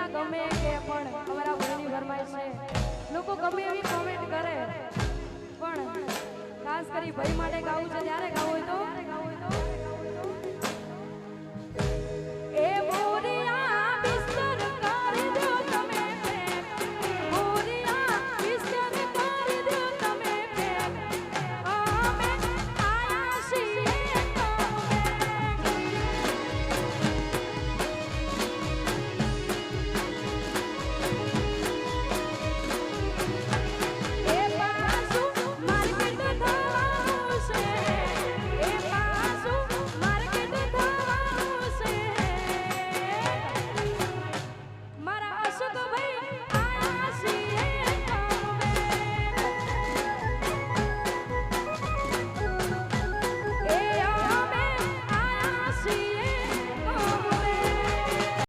દુનિયા ગમે કે પણ અમારા ભાઈની ફરમાઈશ છે લોકો ગમે એવી કોમેન્ટ કરે પણ ખાસ કરી ભાઈ માટે ગાવું છે ત્યારે ગાવું હોય તો